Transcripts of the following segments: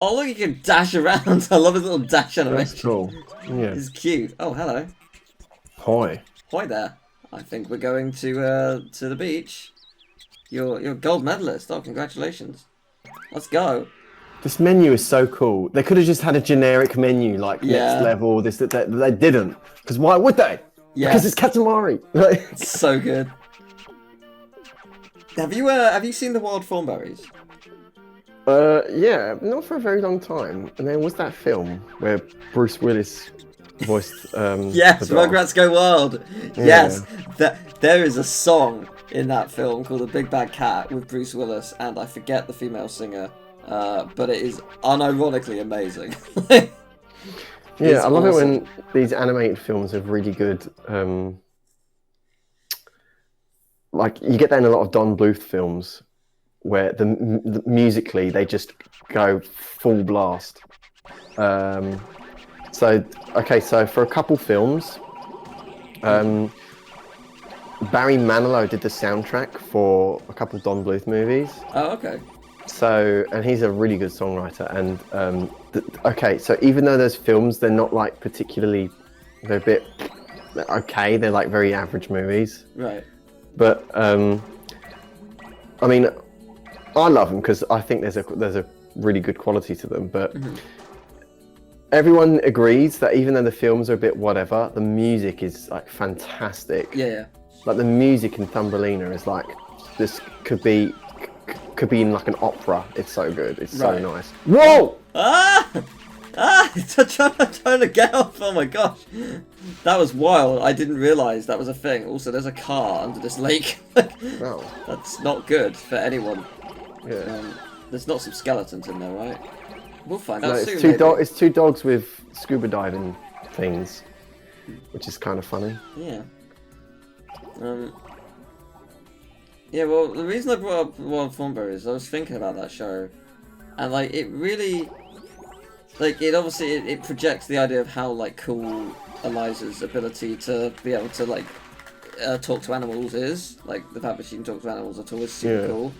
Oh, look, you can dash around. I love his little dash animation. That's cool. Yeah. It's cute. Oh, hello. Hi. Hi there. I think we're going to the beach. You're a gold medalist. Oh, congratulations. Let's go. This menu is so cool. They could have just had a generic menu like next level, this, that. They didn't. Because why would they? Yeah. Because it's Katamari. It's so good. Have you seen the wild thornberries? Yeah, not for a very long time. And then was that film where Bruce Willis voiced Yes, Rugrats Go Wild. Yeah. Yes, there is a song in that film called The Big Bad Cat with Bruce Willis, and I forget the female singer, but it is unironically amazing. Yeah, I love it when these animated films have really good. Like you get that in a lot of Don Bluth films, where the musically they just go full blast. So for a couple films, Barry Manilow did the soundtrack for a couple Don Bluth movies. Oh, okay. So, and he's a really good songwriter. And so even though those films, they're not like particularly, they're a bit okay. They're like very average movies. Right. But I mean, I love them because I think there's a really good quality to them. But everyone agrees that even though the films are a bit whatever, the music is like fantastic. Yeah. Like the music in Thumbelina is like, this could be in like an opera. It's so good. It's so nice. Whoa! It's trying to get off. Oh my gosh, that was wild. I didn't realise that was a thing. Also, there's a car under this lake. Wow. That's not good for anyone. Yeah. There's not some skeletons in there, right? We'll find out soon. It's two dogs with scuba diving things, which is kind of funny. Yeah. Yeah, well, the reason I brought up Wild Thornberry is I was thinking about that show, and like it really, like it obviously it projects the idea of how like cool Eliza's ability to be able to like talk to animals is. Like the fact that she can talk to animals at all is super cool.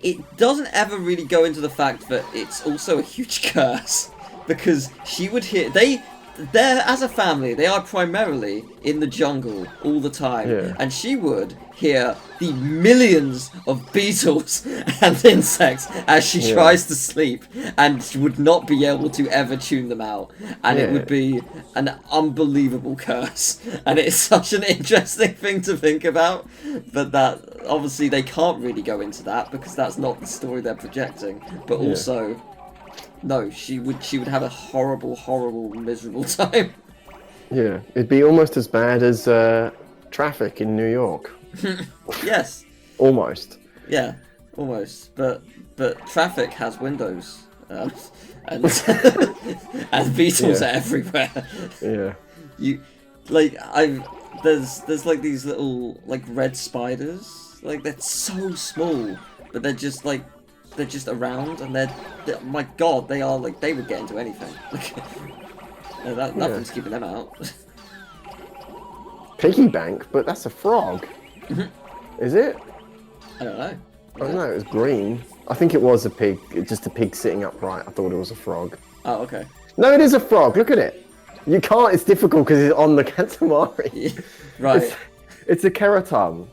It doesn't ever really go into the fact that it's also a huge curse, because she would hear they're as a family, they are primarily in the jungle all the time, and she would hear the millions of beetles and insects as she tries to sleep, and she would not be able to ever tune them out, and it would be an unbelievable curse, and it's such an interesting thing to think about, but that obviously they can't really go into that because that's not the story they're projecting, but also no, she would have a horrible, miserable time. Yeah, it'd be almost as bad as traffic in New York. Yes. Almost. Yeah, almost. But traffic has windows, and and beetles are everywhere. Yeah. There's like these little like red spiders. Like they're so small, but they're just around, and they're my god, they are like, they would get into anything. Nothing's keeping them out. Piggy bank, but that's a frog. Is it? I don't know. I don't know, it was green. I think it was a pig, just a pig sitting upright. I thought it was a frog. Oh, okay. No, it is a frog, look at it. You can't, it's difficult because it's on the Katamari. Right. It's a keratom.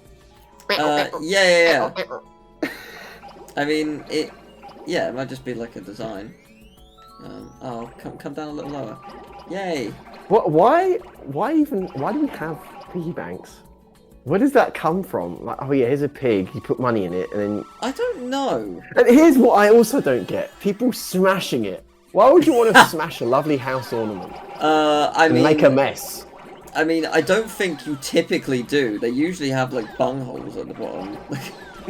Yeah. I mean, it might just be like a design. Come down a little lower. Yay! What? Why do we have piggy banks? Where does that come from? Like, oh yeah, here's a pig. You put money in it, and then. I don't know. And here's what I also don't get: people smashing it. Why would you want to smash a lovely house ornament? Make a mess. I mean, I don't think you typically do. They usually have like bungholes at the bottom.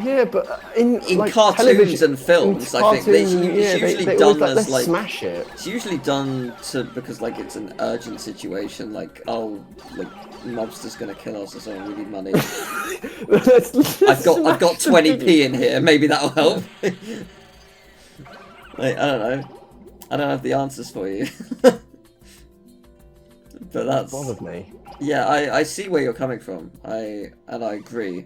Yeah, but in like, cartoons and films, I think it's usually done as like smash it. It's usually done because like it's an urgent situation, like like mobster's gonna kill us or something. We need money. I've got 20p in here. Maybe that'll help. Like, I don't know. I don't have the answers for you. But that's bothered me. Yeah, I see where you're coming from. I agree.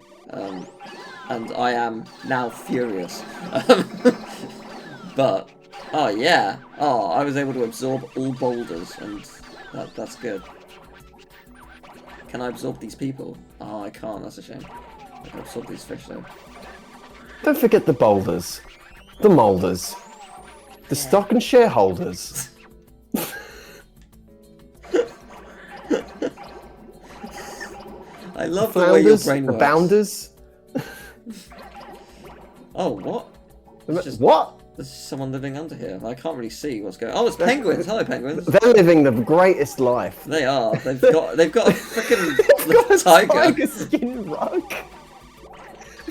And I am now furious. But Oh yeah. Oh, I was able to absorb all boulders, and that's good. Can I absorb these people? Oh, I can't. That's a shame. I can absorb these fish though. Don't forget the boulders, the moulders, the stock and shareholders. I love the way your brain the works. bounders. Oh, what? What? There's someone living under here. I can't really see what's going on. Oh, it's penguins. Hello, penguins. They're living the greatest life. They are. They've got a freaking Tiger skin rug.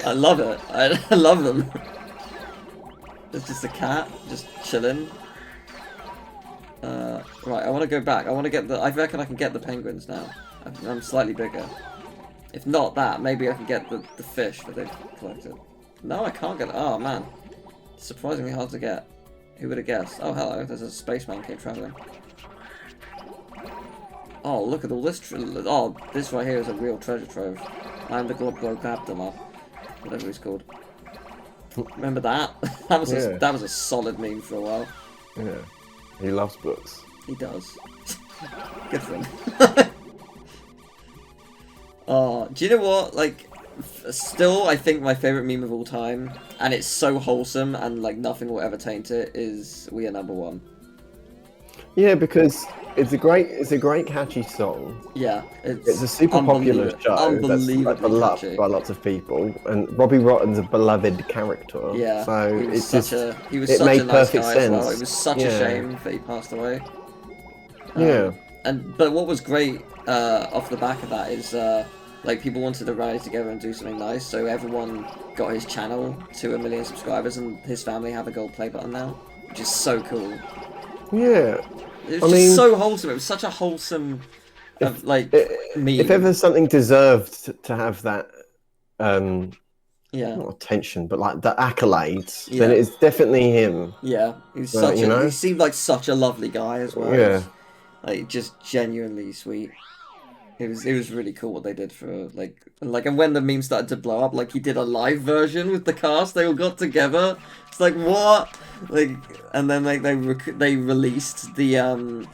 I love it. I love them. There's just a cat just chilling. Right, I want to go back. I want to get the. I reckon I can get the penguins now. I'm slightly bigger. If not that, maybe I can get the fish that they've collected. No, I can't get it. Oh man, surprisingly hard to get. Who would have guessed? Oh hello, there's a spaceman came traveling. Oh look at all this. Oh, this right here is a real treasure trove. I'm the Glob Gabdama, whatever he's called. Remember that? That was a solid meme for a while. Yeah, he loves books. He does. Good for him. Oh, do you know what? Like, still, I think my favorite meme of all time, and it's so wholesome, and like nothing will ever taint it, is "We Are Number One." Yeah, because it's a great catchy song. Yeah, it's a super popular show. Unbelievably that's beloved by lots of people, and Robbie Rotten's a beloved character. Yeah, so he was it's such a nice perfect guy sense. As well. It was such a shame that he passed away. But what was great off the back of that is like people wanted to rally together and do something nice, so everyone got his channel to 1 million subscribers, and his family have a gold play button now, which is so cool. Yeah, it was just so wholesome. It was such a wholesome meme. If ever something deserved to have that not attention, but like the accolades, then it's definitely him. Yeah, he seemed like such a lovely guy as well. Yeah. Like just genuinely sweet. It was really cool what they did for and when the meme started to blow up, like he did a live version with the cast. They all got together. It's like what? And then they released the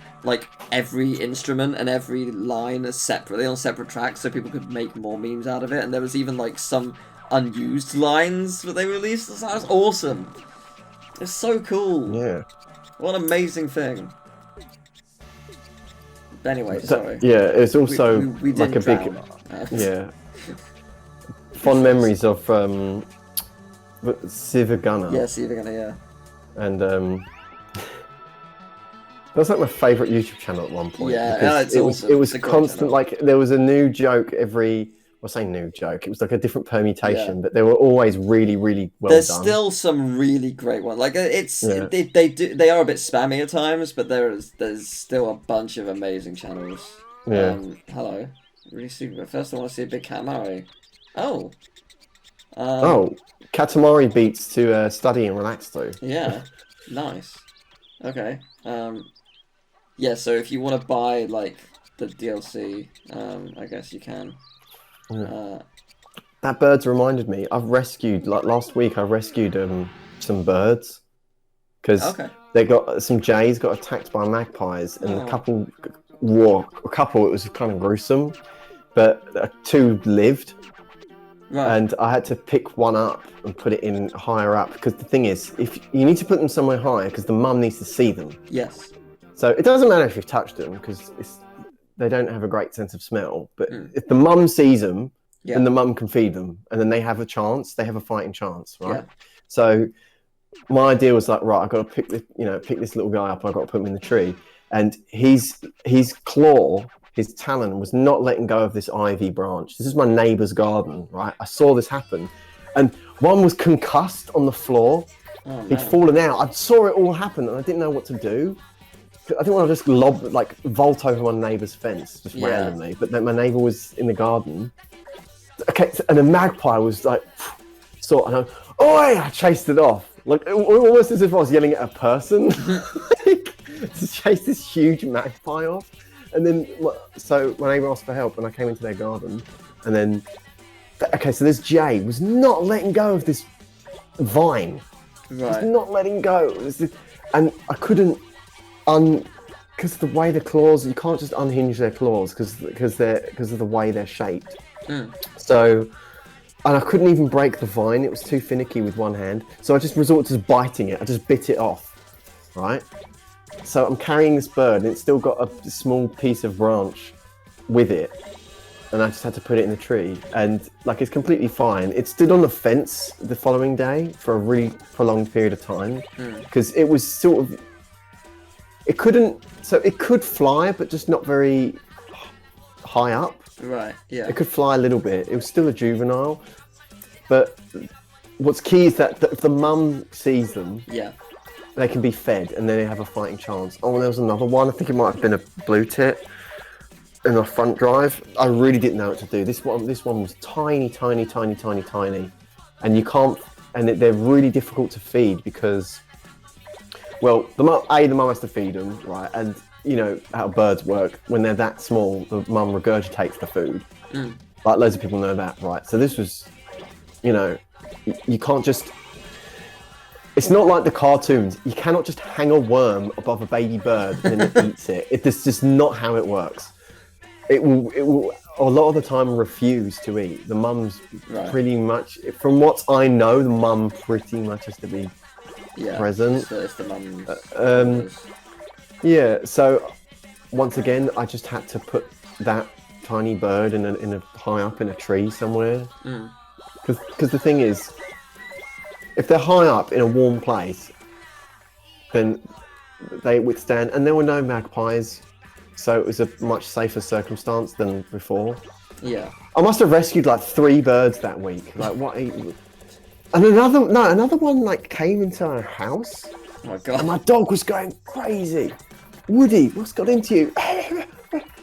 every instrument and every line separately on separate tracks, so people could make more memes out of it. And there was even like some unused lines that they released. So that was awesome. It's so cool. Yeah. What an amazing thing. Anyway, sorry. Yeah, it's also we like a drown. Fond memories of Sivagana. Yeah, Sivagana, yeah. And that was like my favourite YouTube channel at one point. Yeah, it's awesome. It was constant. Like there was a new joke every. I say new joke. It was like a different permutation, but they were always really, really well There's done. still some really great ones. Like they are a bit spammy at times, but there's still a bunch of amazing channels. Yeah. Hello. Really super. First, I want to see a big Katamari. Oh. Katamari beats to study and relax to. Yeah. Nice. Okay. Yeah. So if you want to buy like the DLC, I guess you can. That bird's reminded me. I've rescued last week. I rescued some birds because they got some jays got attacked by magpies, and a couple. It was kind of gruesome, but 2 lived. Right. And I had to pick one up and put it in higher up, because the thing is, if you need to put them somewhere higher, because the mum needs to see them. Yes. So it doesn't matter if you've touched them, because they don't have a great sense of smell. But if the mum sees them, then the mum can feed them, and then they have a chance. They have a fighting chance, right? Yeah. So my idea was like, right, I've got to pick this little guy up. I've got to put him in the tree, and his claw. His talon was not letting go of this ivy branch. This is my neighbour's garden, right? I saw this happen. And one was concussed on the floor. Oh, he'd fallen out. I saw it all happen, and I didn't know what to do. I didn't want to just vault over my neighbour's fence, just randomly. But then my neighbour was in the garden. Okay, and a magpie was like, and I chased it off. Like, almost as if I was yelling at a person. To chase this huge magpie off. And then, so my neighbour asked for help, and I came into their garden, and then, so this jay was not letting go of this vine. Right. He was not letting go. and I couldn't because the way the claws, you can't just unhinge their claws because of the way they're shaped. So, and I couldn't even break the vine. It was too finicky with one hand. So I just resorted to just biting it. I just bit it off, right? So I'm carrying this bird, and it's still got a small piece of branch with it, and I just had to put it in the tree, and like it's completely fine. It stood on the fence the following day for a really prolonged period of time because it was sort of, it could fly, but just not very high up. Right. Yeah. It could fly a little bit. It was still a juvenile, but what's key is that if the mum sees them, they can be fed, and then they have a fighting chance. Oh, and there was another one. I think it might have been a blue tit in the front drive. I really didn't know what to do. This one was tiny, and you can't. And they're really difficult to feed because, well, the mum has to feed them, right? And you know how birds work. When they're that small, the mum regurgitates the food. Like loads of people know that, right? So this was, you know, you can't just. It's not like the cartoons. You cannot just hang a worm above a baby bird and then it eats it. This is just not how it works. It will a lot of the time refuse to eat. The mum's pretty much, from what I know, the mum pretty much has to be present. It's the mum. Yeah. So once again, I just had to put that tiny bird in a high up in a tree somewhere. Because the thing is, if they're high up in a warm place, then they withstand. And there were no magpies, so it was a much safer circumstance than before. Yeah. I must have rescued like 3 birds that week. Like what? And another one like came into our house. Oh my god! And my dog was going crazy. Woody, what's got into you?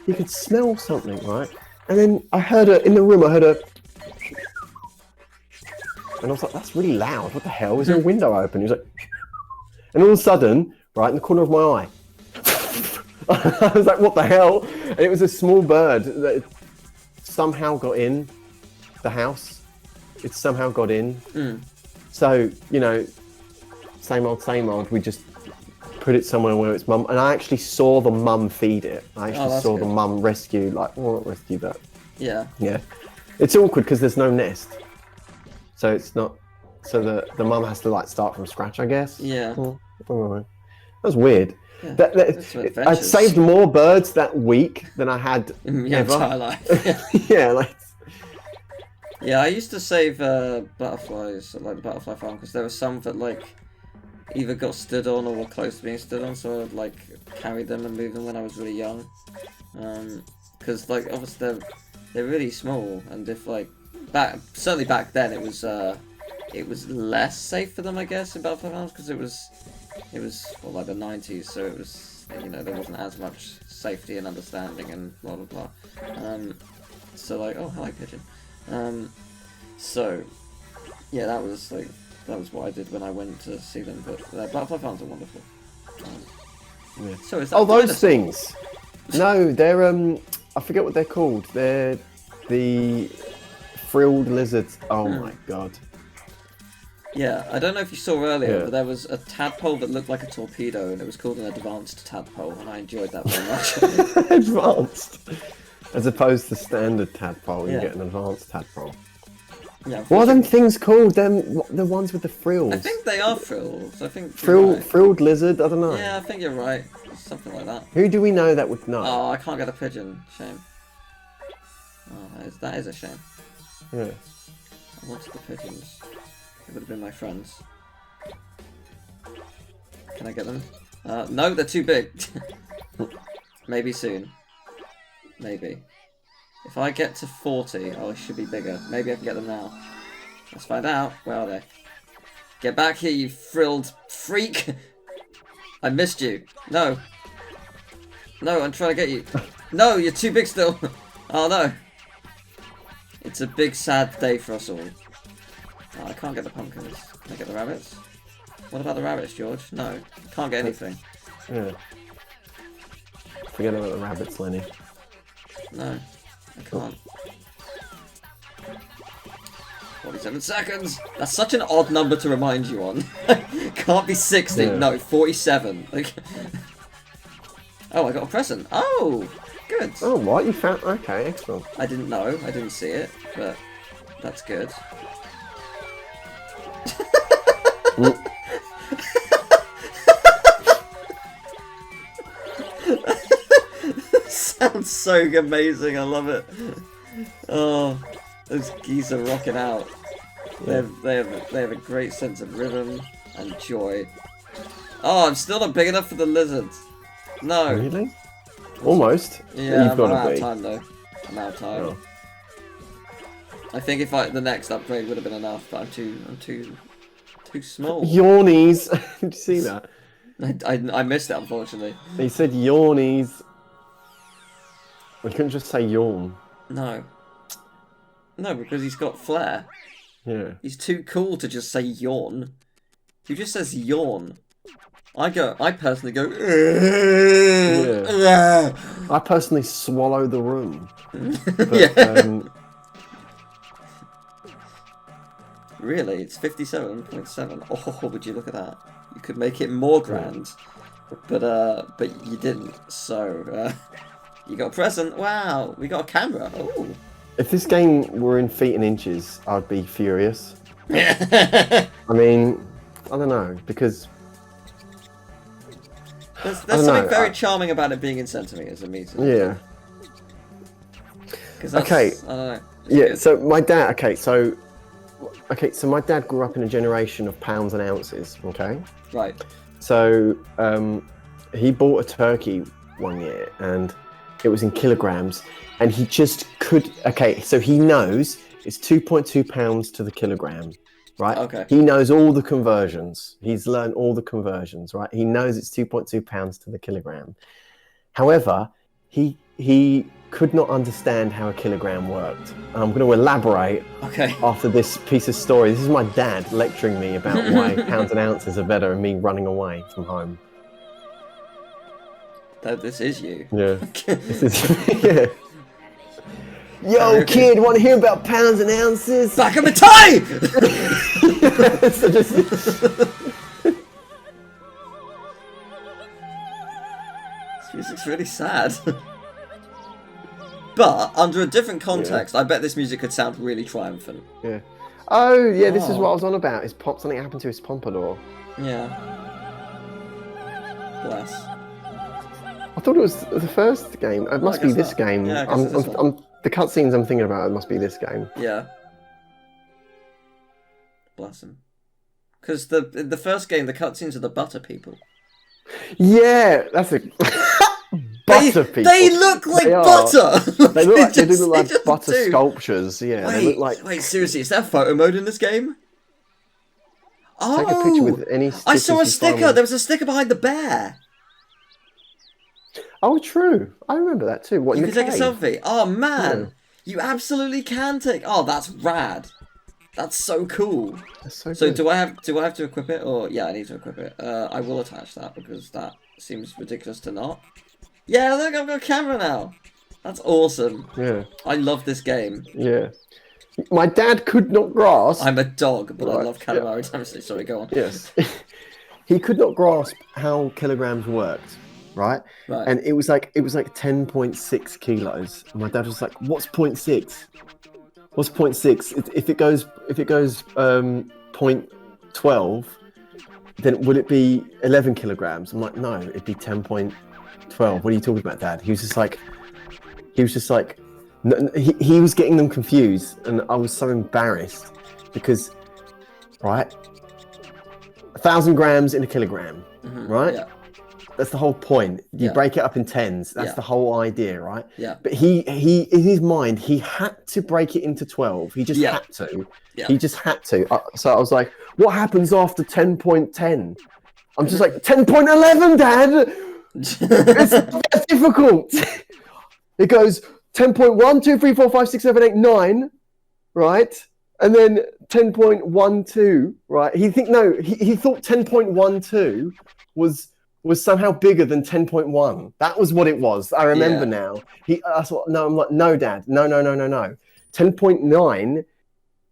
You could smell something, right? And then I heard in the room. I heard a. And I was like, that's really loud. What the hell? Is there a window open? He was like, and all of a sudden, right in the corner of my eye, I was like, what the hell? And it was a small bird that somehow got in the house. It somehow got in. So, you know, same old. We just put it somewhere where its mum, and I actually saw the mum feed it. I actually saw the mum rescue, like, well, not rescue, but. Yeah. It's awkward because there's no nest. So it's not. So the mum has to like start from scratch, I guess. Yeah. That was weird. Yeah, I saved more birds that week than I had in your entire life. Yeah, I used to save butterflies at like the butterfly farm because there were some that like either got stood on or were close to being stood on, so I'd like carry them and move them when I was really young. Because like obviously they're really small, and if like certainly back then it was less safe for them, I guess, in butterfly farms because it was well, like the 90s, so it was, you know, there wasn't as much safety and understanding and blah blah blah. So like, oh, hello pigeon. So yeah, that was what I did when I went to see them. But butterfly farms are wonderful. So is that those things? No, they're I forget what they're called. They're the frilled lizards. Oh my god. Yeah, I don't know if you saw earlier, but there was a tadpole that looked like a torpedo, and it was called an advanced tadpole, and I enjoyed that very much. Advanced, as opposed to standard tadpole, you get an advanced tadpole. Yeah. What are them things called? The ones with the frills. I think they are frills. I think frilled lizard. I don't know. Yeah, I think you're right. Something like that. Who do we know that would know? Oh, I can't get a pigeon. Shame. Oh, that is a shame. Yeah. I wanted the pigeons. It would have been my friends. Can I get them? No, they're too big. Maybe soon. Maybe. If I get to 40, I should be bigger. Maybe I can get them now. Let's find out. Where are they? Get back here, you frilled freak! I missed you. No. No, I'm trying to get you. No, you're too big still. Oh no. It's a big sad day for us all. Oh, I can't get the pumpkins. Can I get the rabbits? What about the rabbits, George? No. Can't get anything. Yeah. Forget about the rabbits, Lenny. No. I can't. 47 seconds! That's such an odd number to remind you on. can't be 60. Yeah. No, 47. Like, oh, I got a present. Oh, good. Oh, what? You found... Okay, excellent. I didn't know. I didn't see it, but that's good. Sounds so amazing. I love it. Oh, those geese are rocking out. They have a great sense of rhythm and joy. Oh, I'm still not big enough for the lizards. No. Really? Almost. Yeah, I'm out of time though. I'm out of time. Oh. I think if the next upgrade would have been enough, but I'm too small. Yawnies. Did you see that? I missed it, unfortunately. He said yawnies. We couldn't just say yawn. No. No, because he's got flair. Yeah. He's too cool to just say yawn. He just says yawn. I personally go. Yeah. I personally swallow the room. But, yeah. Really, it's 57.7. Oh, would you look at that? You could make it more grand, but you didn't. So you got a present. Wow, we got a camera. Ooh. If this game were in feet and inches, I'd be furious. I mean, I don't know, because there's something very charming about it being in centimeters and meters. Yeah. Okay. I don't know. Yeah. Good. So my dad. So my dad grew up in a generation of pounds and ounces. Okay. Right. So he bought a turkey one year, and it was in kilograms, and he just could. Okay. So he knows it's 2.2 pounds to the kilogram. Right. Okay. He knows all the conversions. He's learned all the conversions. Right. He knows it's 2.2 pounds to the kilogram. However, he could not understand how a kilogram worked. And I'm going to elaborate after this piece of story. This is my dad lecturing me about why pounds and ounces are better, and me running away from home. This is you. Yeah. This is. Yeah. Yo, kid, want to hear about pounds and ounces? Back of the tie! This music's really sad. But, under a different context, I bet this music could sound really triumphant. Yeah. Oh, yeah, this is what I was on about. Something happened to his pompadour. Yeah. Bless. I thought it was the first game. It must be this game. Yeah, the cutscenes I'm thinking about, it must be this game. Yeah. Bless him. Because the first game, the cutscenes are the butter people. Yeah, that's a butter people. They look like butter. They look like butter sculptures. Yeah, they look like. Wait, seriously, is there photo mode in this game? Take a picture with any. I saw a sticker. There was a sticker behind the bear. Oh, true. I remember that too. What, you can take a selfie. Oh man, you absolutely can take. Oh, that's rad. That's so cool. That's so good. Do I have to equip it, or I need to equip it. I will attach that because that seems ridiculous to not. Yeah, look, I've got a camera now. That's awesome. Yeah. I love this game. Yeah. My dad could not grasp. I'm a dog, but I love Katamari Damacy. Sorry, go on. Yes. He could not grasp how kilograms worked. Right? And it was like 10.6 kilos. And my dad was like, "What's 0.6? What's 0.6? If it goes 0.12, then would it be 11 kilograms?" I'm like, "No, it'd be 10.12. What are you talking about, Dad?" He was just like, he was getting them confused, and I was so embarrassed because, 1,000 grams in a kilogram, right? Yeah. That's the whole point. You break it up in tens. That's the whole idea, right? Yeah. But he in his mind, he had to break it into 12. He just had to. Yeah. He just had to. So I was like, "What happens after 10.10?" I'm just like, 10.11, Dad. It's not difficult. It goes 10.1, 2, 3, 4, 5, 6, 7, 8, 9, right? And then 10.12, right? He thought 10.12 was somehow bigger than 10.1. That was what it was. I remember now. I'm like, "No, Dad. No. 10.9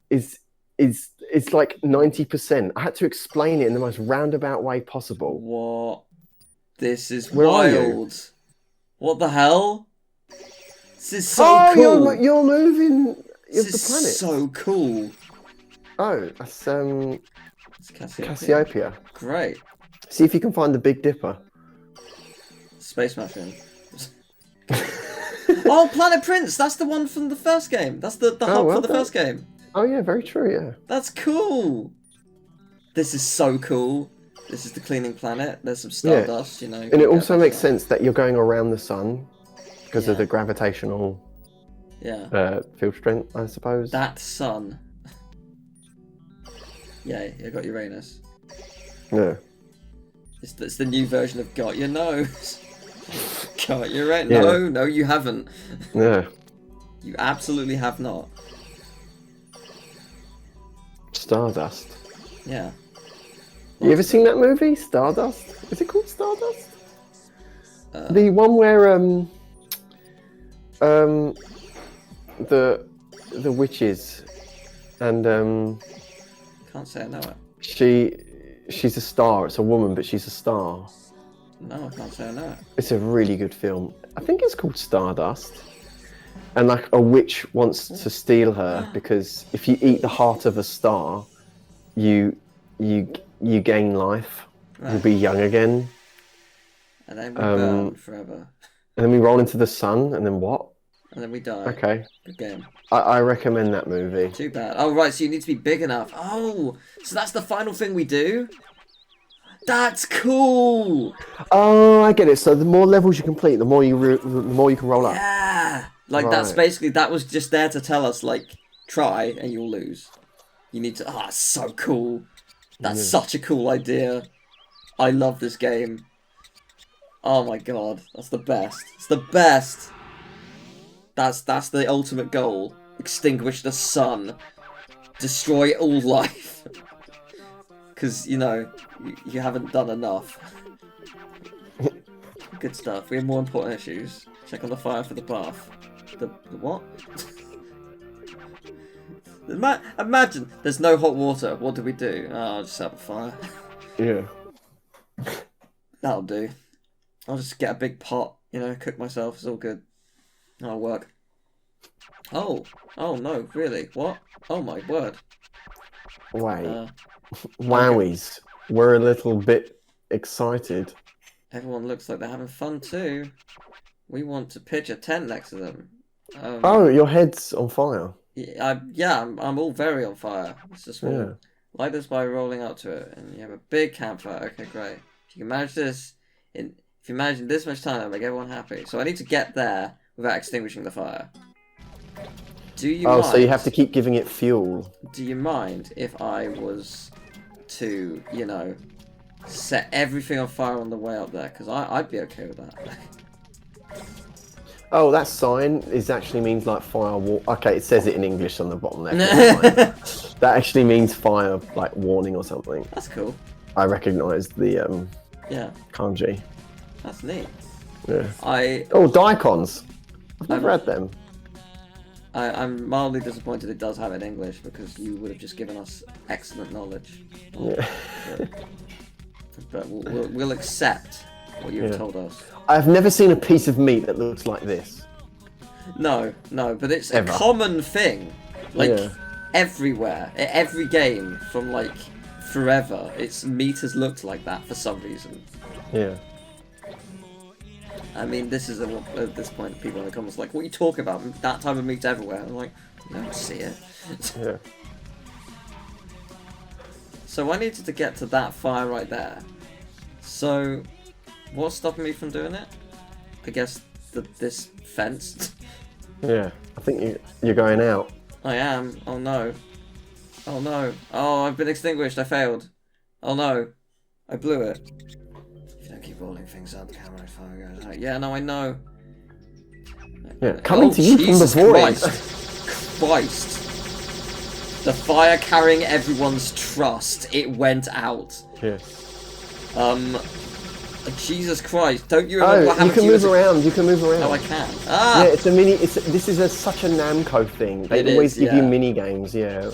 is is like 90%. I had to explain it in the most roundabout way possible. What? This is Where wild. What the hell? This is so cool. You're moving the planet. This is so cool. Oh, that's It's Cassiopeia. Cassiopeia. Great. See if you can find the Big Dipper. Space Mushroom. Oh, Planet Prince! That's the one from the first game. That's the hub for the first game. Oh yeah, very true, yeah. That's cool! This is so cool. This is the cleaning planet. There's some stardust, you know. And it also makes sense that you're going around the sun because of the gravitational field strength, I suppose. That sun. Yeah, you got Uranus. Yeah. It's the new version of Got Your Nose. Got your right. No, no, you haven't. Yeah. You absolutely have not. Stardust. Yeah. You ever seen that movie, Stardust? Is it called Stardust? The one where the witches and Can't say I know it. she's a star. It's a woman, but she's a star. No, I can't say I know it. It's a really good film. I think it's called Stardust. And like a witch wants to steal her because if you eat the heart of a star, you gain life. Right. You'll be young again. And then we burn forever. And then we roll into the sun, and then what? And then we die. Okay. Good game. I recommend that movie. Too bad. Oh, right, so you need to be big enough. Oh, so that's the final thing we do? That's cool! Oh, I get it. So the more levels you complete, the more you can roll up. Yeah! Like, that's basically, that was just there to tell us, like, try and you'll lose. You need to, that's so cool. That's such a cool idea. I love this game. Oh my god, that's the best. It's the best! That's the ultimate goal. Extinguish the sun. Destroy all life. Because, you know, you haven't done enough. Good stuff. We have more important issues. Check on the fire for the bath. The what? Imagine there's no hot water. What do we do? Oh, I'll just have a fire. Yeah. That'll do. I'll just get a big pot, you know, cook myself. It's all good. That'll work. Oh no, really? What? Oh my word. Wait. Wowies. We're a little bit excited. Everyone looks like they're having fun too. We want to pitch a tent next to them. Oh, your head's on fire. Yeah, I'm all very on fire. It's just light this by rolling up to it, and you have a big campfire. Okay, great. If you can manage this, if you manage in this much time, it'll make everyone happy. So I need to get there without extinguishing the fire. Do you mind? So you have to keep giving it fuel. Do you mind if I was to, you know, set everything on fire on the way up there? Because I'd be okay with that. Oh, that sign actually means like fire. Okay, it says it in English on the bottom there. That actually means fire, like warning or something. That's cool. I recognise the kanji. That's neat. Yeah. Oh, daikons. I've never read them. I'm mildly disappointed it does have it in English because you would have just given us excellent knowledge. Yeah. But we'll accept what you've told us. I've never seen a piece of meat that looks like this. No, but it's a common thing. Like, everywhere. Every game from, like, forever. Meat has looked like that for some reason. Yeah. I mean, this is at this point, people in the comments are like, what are you talking about? That type of meat's everywhere. I'm like, you don't see it. Yeah. So I needed to get to that fire right there. So, what's stopping me from doing it? I guess this fence. Yeah, I think you're going out. I am. Oh no. Oh no. Oh, I've been extinguished. I failed. Oh no. I blew it. If you don't keep rolling things out, the camera fire goes out. Yeah, no, I know. Yeah, coming to you from the void. Christ. The fire carrying everyone's trust. It went out. Yeah. Jesus Christ! Don't you remember what happened to you? You can move around. Oh, I can. Ah! Yeah, it's a mini. This is such a Namco thing. They always give you mini games. Yeah.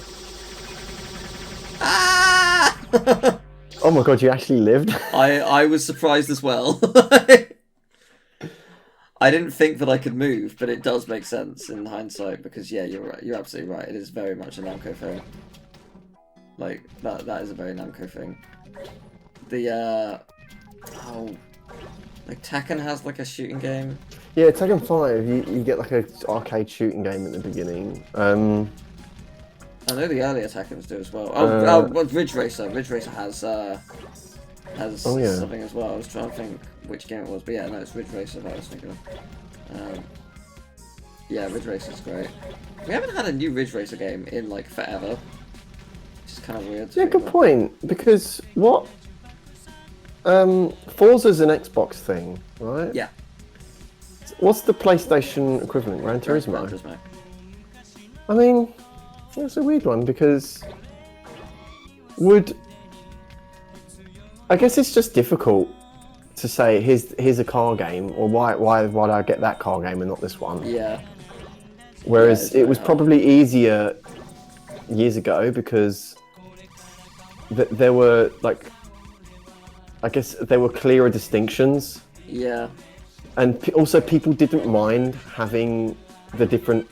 Oh my god, you actually lived? I was surprised as well. I didn't think that I could move, but it does make sense in hindsight because yeah, you're right. You're absolutely right. It is very much a Namco thing. Like that is a very Namco thing. The like Tekken has like a shooting game. Yeah, Tekken 5, you get like an arcade shooting game at the beginning. I know the earlier Tekkens do as well. Well, Ridge Racer. Ridge Racer has something as well. I was trying to think which game it was, but yeah, no, it's Ridge Racer that I was thinking of. Yeah, Ridge Racer's great. We haven't had a new Ridge Racer game in like forever, which is kind of weird. Yeah, good point. Because what? Forza's an Xbox thing, right? Yeah. What's the PlayStation equivalent? Gran Turismo? Gran Turismo. I mean, it's a weird one because I guess it's just difficult to say here's a car game, or why did I get that car game and not this one? Yeah. Whereas it was probably easier years ago because there were like, I guess there were clearer distinctions. Yeah. And also people didn't mind having the different.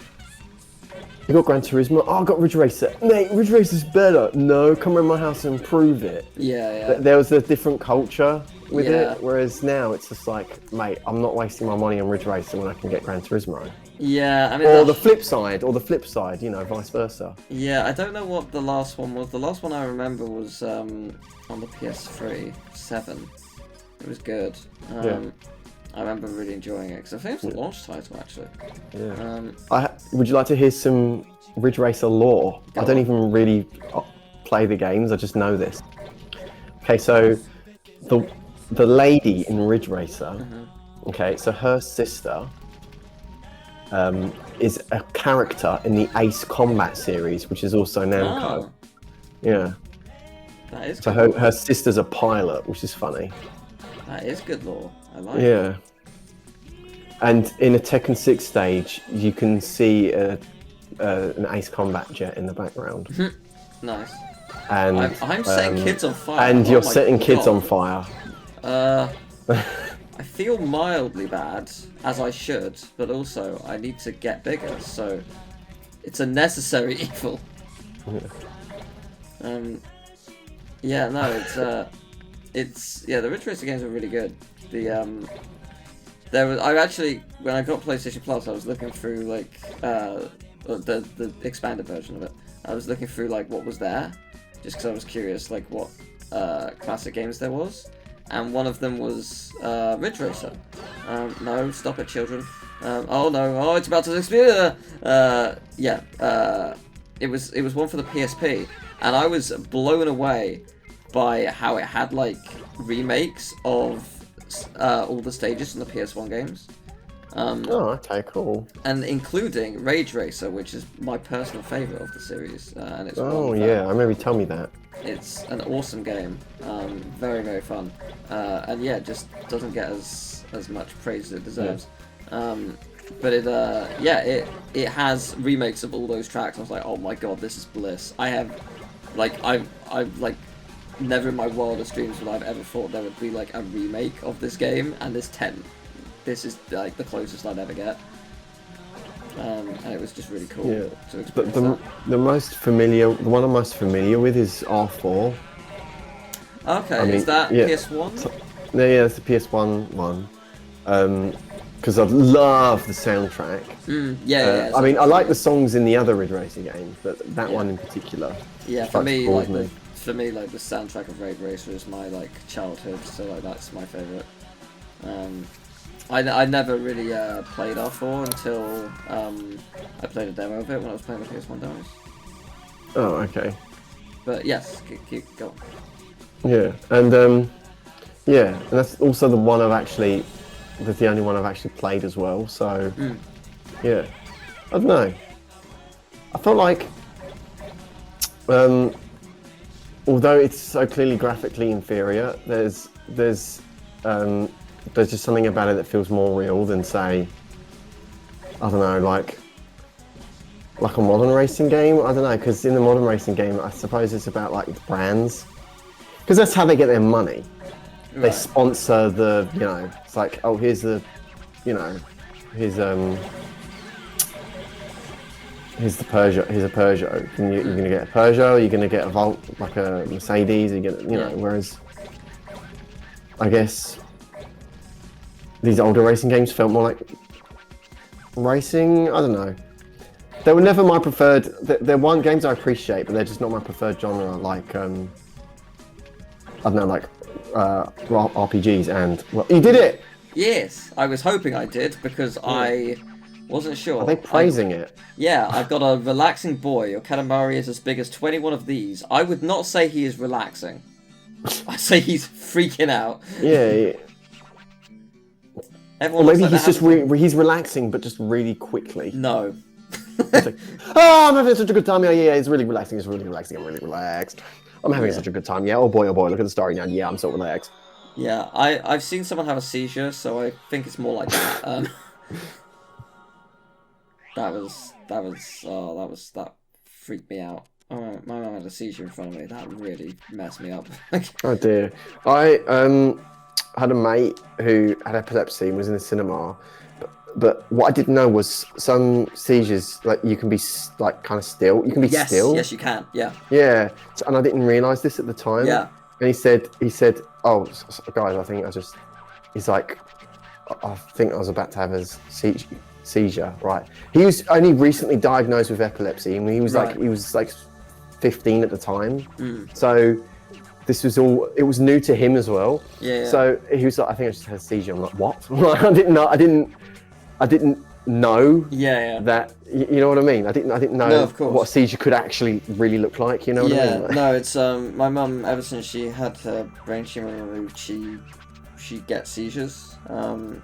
You got Gran Turismo. Oh, I got Ridge Racer. Mate, Ridge Racer's better. No, come around my house and improve it. Yeah. There was a different culture with Yeah. it, whereas now it's just like, mate, I'm not wasting my money on Ridge Racer when I can get Gran Turismo. Yeah, I mean, Or the flip side, you know, vice versa. Yeah, I don't know what the last one was. The last one I remember was on the PS3, 7. It was good. I remember really enjoying it because I think it was a launch title actually. Yeah. Would you like to hear some Ridge Racer lore? I don't even really play the games. I just know this. Okay, so the lady in Ridge Racer. Okay, so her sister is a character in the Ace Combat series, which is also Namco. Oh. Yeah. That is so good. her sister's a pilot, which is funny. That is good lore. I like it. Yeah. And in a Tekken 6 stage, you can see an Ace Combat jet in the background. Nice. And I'm setting kids on fire. And you're setting kids on fire. I feel mildly bad, as I should, but also I need to get bigger, so it's a necessary evil. Yeah, no, the Ridge Racer games are really good. I actually, when I got PlayStation Plus, I was looking through like the expanded version of it. I was looking through like what was there, just because I was curious like what classic games there was, and one of them was Ridge Racer. No, stop it, children. Oh no, oh it's about to explode. It was one for the PSP, and I was blown away by how it had like remakes of all the stages in the PS1 games. Okay, cool. And including Rage Racer, which is my personal favourite of the series. And it's I remember you telling me that. It's an awesome game, very very fun, and yeah, just doesn't get as much praise as it deserves. But it has remakes of all those tracks. I was like, oh my god, this is bliss. I've never in my wildest dreams would I've ever thought there would be like a remake of this game, and this is like the closest I'd ever get. And it was just really cool to experience that. The one I'm most familiar with is R4. Okay, is that PS1? No, yeah, it's the PS1 one. Because I love the soundtrack. I mean, I like the songs in the other Ridge Racer games, but that one in particular. Yeah, for me, like the soundtrack of Rage Racer is my like childhood, so like that's my favourite. I never really played R4 until I played a demo of it when I was playing the PS1 demos. Oh, okay. But yes, keep going. Yeah, and that's also the one that's the only one I've actually played as well. So yeah, I don't know. I felt like, although it's so clearly graphically inferior, there's just something about it that feels more real than, say, I don't know, like a modern racing game. I don't know, because in the modern racing game, I suppose it's about like the brands because that's how they get their money. Right. They sponsor the, you know, it's like, oh, here's the, you know, here's the Peugeot. Here's a Peugeot. You're gonna get a Peugeot. You're gonna get a Volt, like a Mercedes. You get, you know. Whereas, I guess these older racing games felt more like racing. I don't know. They were never my preferred. They're one games I appreciate, but they're just not my preferred genre. Like, I don't know, like RPGs. And well, you did it. Yes, I was hoping I did because I wasn't sure. Are they praising it? Yeah, I've got a relaxing boy. Your Katamari is as big as 21 of these. I would not say he is relaxing. I say he's freaking out. Yeah. Everyone or maybe he's just he's relaxing, but just really quickly. No. It's like, oh, I'm having such a good time. Yeah, it's really relaxing. It's really relaxing. I'm really relaxed. I'm having such a good time. Yeah, oh boy, look at the story now. Yeah, I'm so relaxed. Yeah, I've seen someone have a seizure, so I think it's more like that. That freaked me out. Oh, my mum had a seizure in front of me. That really messed me up. Oh dear. I had a mate who had epilepsy and was in the cinema, but what I didn't know was some seizures, like, you can be like kind of still. You can be still. Yes, you can. Yeah. Yeah, and I didn't realise this at the time. Yeah. And he said, oh, guys, I think he's like, I think I was about to have a seizure, right? He was only recently diagnosed with epilepsy, and he was like 15 at the time. So this was it was new to him as well. Yeah. So he was like, I think I just had a seizure. I'm like, what? I didn't know. Yeah. That, you know what I mean? I didn't know what a seizure could actually really look like. You know what I mean? No, it's my mum. Ever since she had her brain tumor removed, she gets seizures. And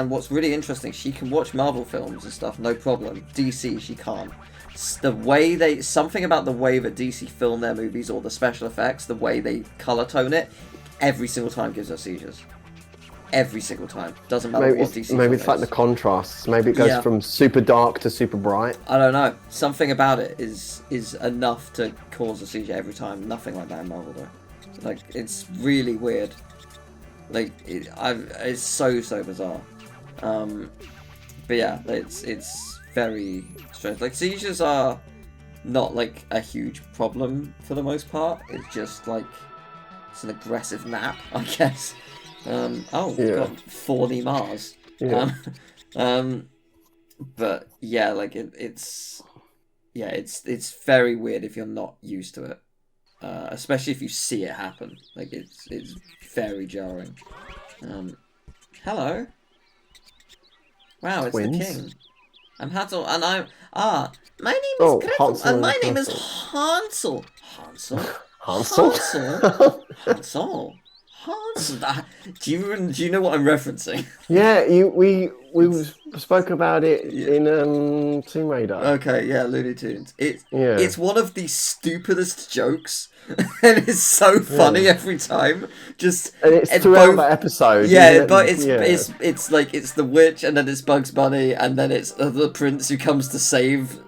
what's really interesting, she can watch Marvel films and stuff, no problem. DC, she can't. Something about the way that DC film their movies, or the special effects, the way they color tone it, every single time gives her seizures. Every single time. Doesn't matter what DC film Maybe it's like the contrasts. Maybe it goes from super dark to super bright. I don't know. Something about it is enough to cause a seizure every time. Nothing like that in Marvel though. Like, it's really weird. Like, it's so bizarre. But yeah, it's very strange. Like, seizures are not like a huge problem for the most part. It's just like it's an aggressive nap, I guess. We've got 4D Mars. Yeah. But yeah, like it's very weird if you're not used to it. Especially if you see it happen. Like, it's very jarring. Hello. Wow, Twins? it's the king. I'm Hansel, and my name is Gretel, and my name is Hansel. Hansel? Do you know what I'm referencing? Yeah, we spoke about it in Tomb Raider. Okay, yeah, Looney Tunes. It's one of the stupidest jokes, and it's so funny every time. And it's throughout that episode. Yeah, but it's like it's the witch, and then it's Bugs Bunny, and then it's the prince who comes to save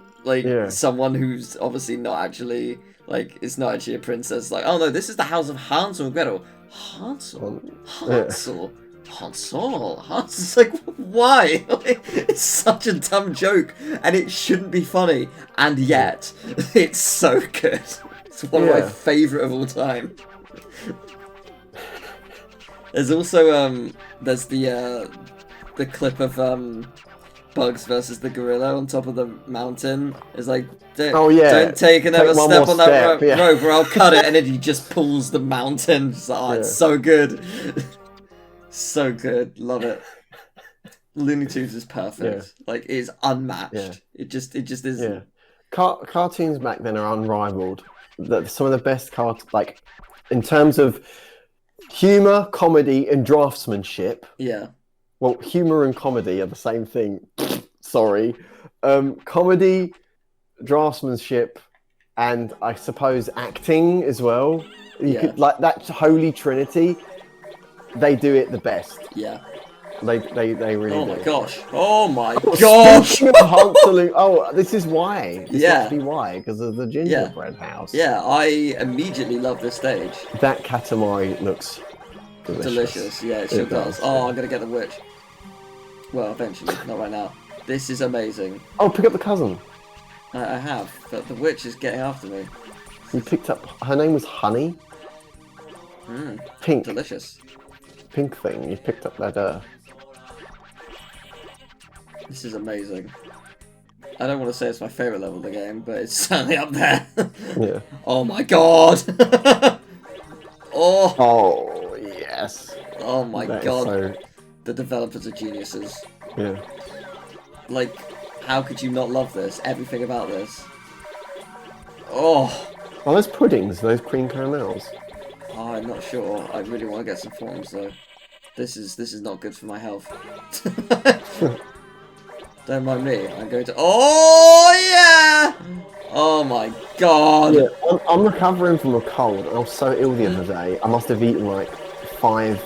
someone who's obviously not actually it's not actually a princess. Like, oh no, this is the house of Hansel and Gretel. Hansel. It's like, why? It's such a dumb joke, and it shouldn't be funny, and yet it's so good. It's one of my favourite of all time. There's also there's the clip of Bugs versus the gorilla on top of the mountain. It's like, don't take another step on that rope or I'll cut it, and then he just pulls the mountain. It's so good. So good. Love it. Looney Tunes is perfect. Like, it is unmatched. Yeah. It just is. Yeah. Cartoons back then are unrivaled. Some of the best like, in terms of humour, comedy, and draftsmanship. Yeah. Well, humour and comedy are the same thing. Sorry. Comedy, draftsmanship, and I suppose acting as well. You could, like, that holy trinity, they do it the best. Yeah. They really do. Oh my gosh. Oh my gosh. Speaking of Hansel, oh, this is why. This Yeah. must be why, because of the gingerbread house. Yeah, I immediately love this stage. That Katamari looks delicious. Yeah, it sure does. Oh, I'm gonna get the witch. Well, eventually, not right now. This is amazing. Oh, pick up the cousin. I have, but the witch is getting after me. You picked up. Her name was Honey. Pink. Delicious. Pink thing. You picked up that. This is amazing. I don't want to say it's my favourite level of the game, but it's certainly up there. Yeah. Oh my god! Oh! Oh, yes. Oh my that god. So... The developers are geniuses. Yeah. Like, how could you not love this? Everything about this. Oh! Oh, those puddings, those cream caramels. Oh, I'm not sure. I really want to get some forms though. This is not good for my health. Don't mind me. I'm going to. Oh yeah! Oh my god! Yeah, I'm recovering from a cold. I was so ill the other day. I must have eaten like 5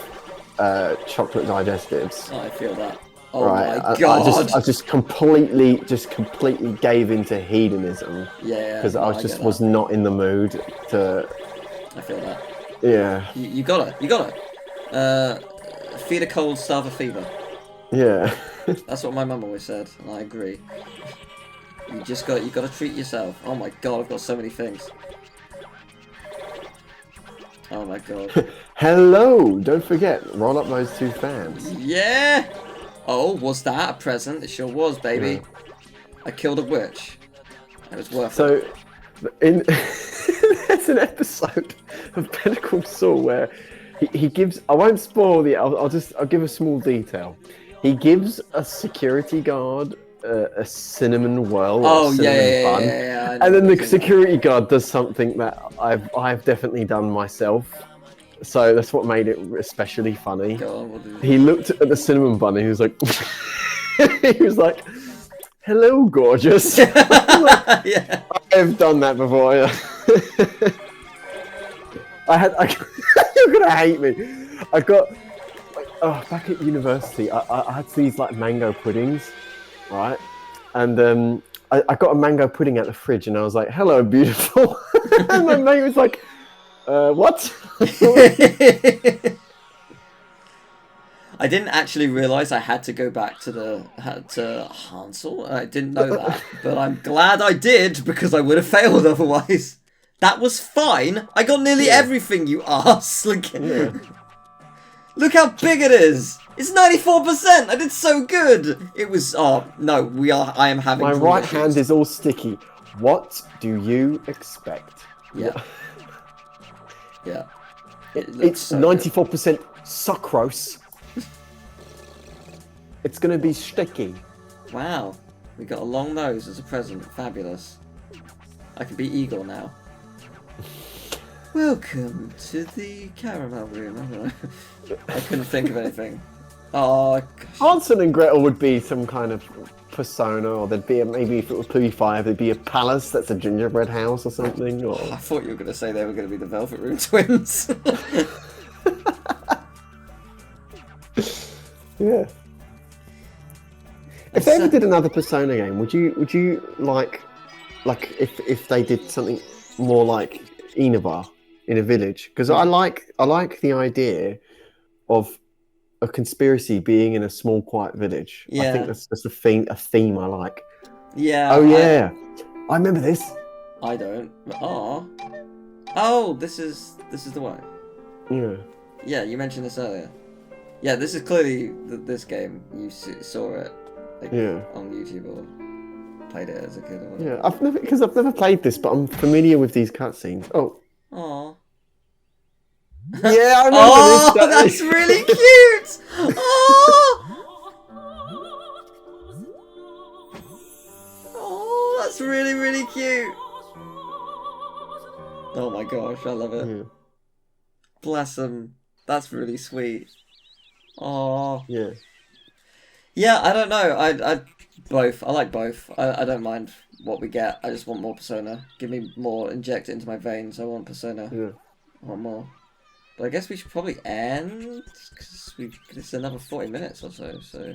chocolate digestives. Oh, I feel that. Oh right. my god! I just completely gave into hedonism. Yeah. Because I was not in the mood to. I feel that. Yeah. You got it. You got it. Feed a cold, starve a fever. Yeah. That's what my mum always said, and I agree. You got to treat yourself. Oh my god, I've got so many things. Oh my god. Hello! Don't forget, roll up those 2 fans. Yeah! Oh, was that a present? It sure was, baby. Yeah. I killed a witch. It was worth it. So, there's an episode of Better Call Saul where he gives. I won't spoil the. I'll give a small detail. He gives a security guard a cinnamon whirl. Oh yeah. And then the security guard does something that I've definitely done myself. So that's what made it especially funny. He looked at the cinnamon bun and he was like, he was like, "Hello, gorgeous." Like, yeah, I've done that before. You're gonna hate me. I got back at university. I had these like mango puddings, right? And I got a mango pudding out the fridge, and I was like, "Hello, beautiful." And my mate was like, "What?" I didn't actually realise I had to go back to Hansel. I didn't know that, but I'm glad I did because I would have failed otherwise. That was fine. I got nearly everything, you arse. Look how big it is. It's 94%. I did so good. It was. Oh no, I am having. My right hand is all sticky. What do you expect? Yeah. Yeah. It's 94% sucrose. It's gonna be sticky. Wow, we got a long nose as a present. Fabulous. I can be Eagle now. Welcome to the caramel room. I don't know. I couldn't think of anything. Oh, gosh. Hansel and Gretel would be some kind of persona, or there'd be maybe if it was Piggy 5, there'd be a palace that's a gingerbread house or something. Or... I thought you were going to say they were going to be the Velvet Room twins. Yeah. If they ever did another Persona game, would you like if they did something more like Inaba in a village? Because I like the idea of a conspiracy being in a small, quiet village. Yeah. I think that's a theme I like. Yeah. Oh yeah, I remember this. I don't. Oh, this is the one. Yeah. Yeah, you mentioned this earlier. Yeah, this is clearly this game. You saw it on YouTube or played it as a kid or whatever. Yeah, I've never played this, but I'm familiar with these cutscenes. Oh. Aww. Yeah, I remember this. That's really cute! Oh, that's really, really cute. Oh my gosh, I love it. Yeah. Bless him. That's really sweet. Oh. Yeah. Yeah, I don't know. I both. I like both. I don't mind what we get. I just want more Persona. Give me more. Inject it into my veins. I want Persona. Yeah. I want more. But I guess we should probably end, because it's another 40 minutes or so, so...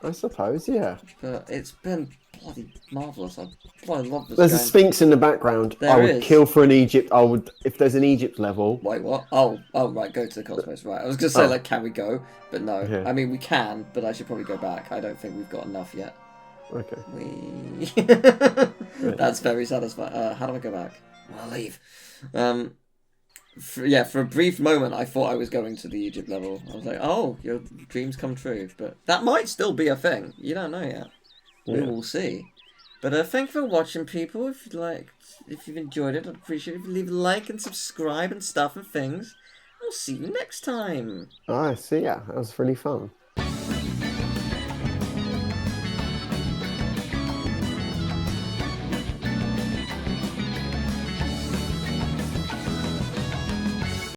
I suppose, yeah. But it's been bloody marvellous. I bloody love this There's game. a Sphinx in the background. There I would is. kill for an Egypt. I would, if there's an Egypt level. Wait, what? Oh, right, go to the Cosmos, right. I was going to say, like, can we go? But no. Yeah. I mean, we can, but I should probably go back. I don't think we've got enough yet. Okay. That's very satisfying. How do I go back? I'll leave. For a brief moment, I thought I was going to the Egypt level. I was like, oh, your dreams come true. But that might still be a thing. You don't know yet. Yeah. We will see. But thank you for watching, people. If you've enjoyed it, I'd appreciate it if you leave a like and subscribe and stuff and things. I'll see you next time. I see ya. That was really fun.